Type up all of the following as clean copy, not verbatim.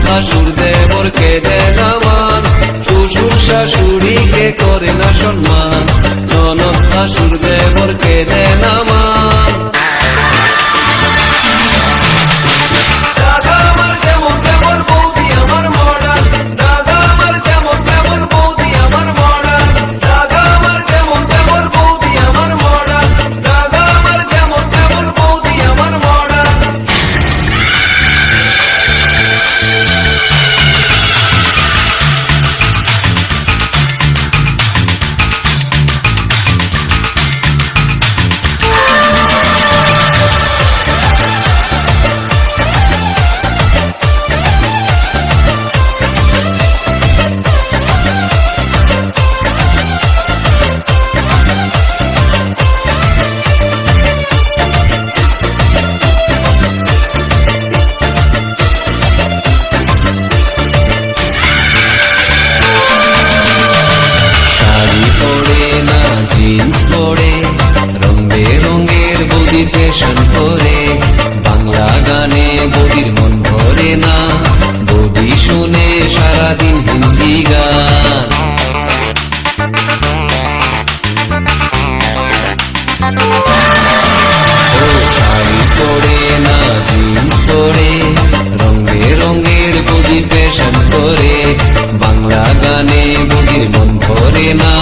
শাশুর দেবরকে দেয় না মান, শ্বশুর শাশুড়িকে করে না সম্মান, ননদ শাশুর দেবরকে দেয় না মান। জিন্স পরে রং বেরঙের বৌদি ফ্যাশন করে, বাংলা গানে বৌদির মন ভরে না, বৌদি শুনে সারাদিন হিন্দি গান। শাড়ি পরে না জিন্স পরে রং বেরঙের বৌদি ফ্যাশন করে, বাংলা গানে বৌদির মন ভরে না,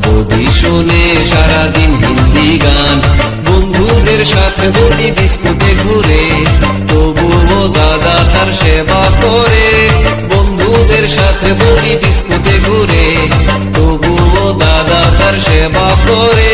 বৌদি শুনে সারাদিন হিন্দি গান। বন্ধুদের সাথে বৌদি ডিস্কোতে ঘুরে, তবুও দাদা তার সেবা করে, বন্ধুদের সাথে বৌদি ডিস্কোতে ঘুরে, তবুও দাদা তার সেবা করে।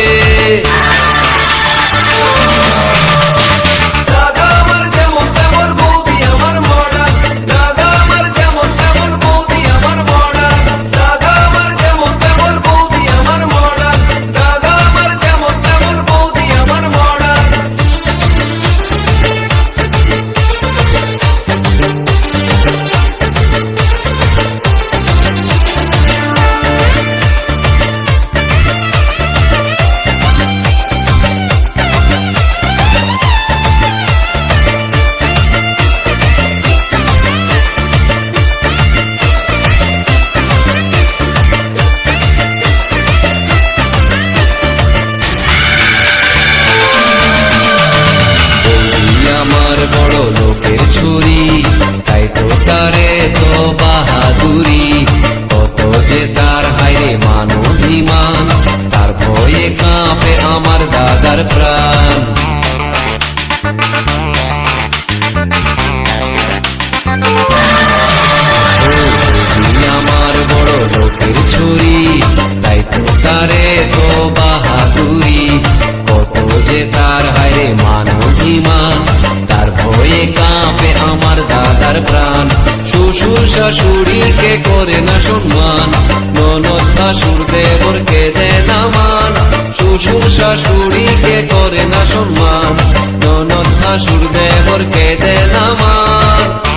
বড় লোকের ছুরি, তাই তো তারে তো বাহাদুরি, কত যে তার হাইরে মান অভিমান, তার ভয়ে কাঁপে আমার দাদার প্রাণ। আমার বড় লোকের ছুরি, তাই তো তারে তো বাহাদুরি, কত যে তার হাইরে মান অভিমান, তার ভয়ে কাঁপে আমার দাদার প্রাণ। শ্বশুর শাশুড়িকে করে না সম্মান, ননদ শাশুর দেবরকে দেয় না মান, শ্বশুর শাশুড়িকে করে না সম্মান, ননদ শাশুর দেবরকে দেয় না মান।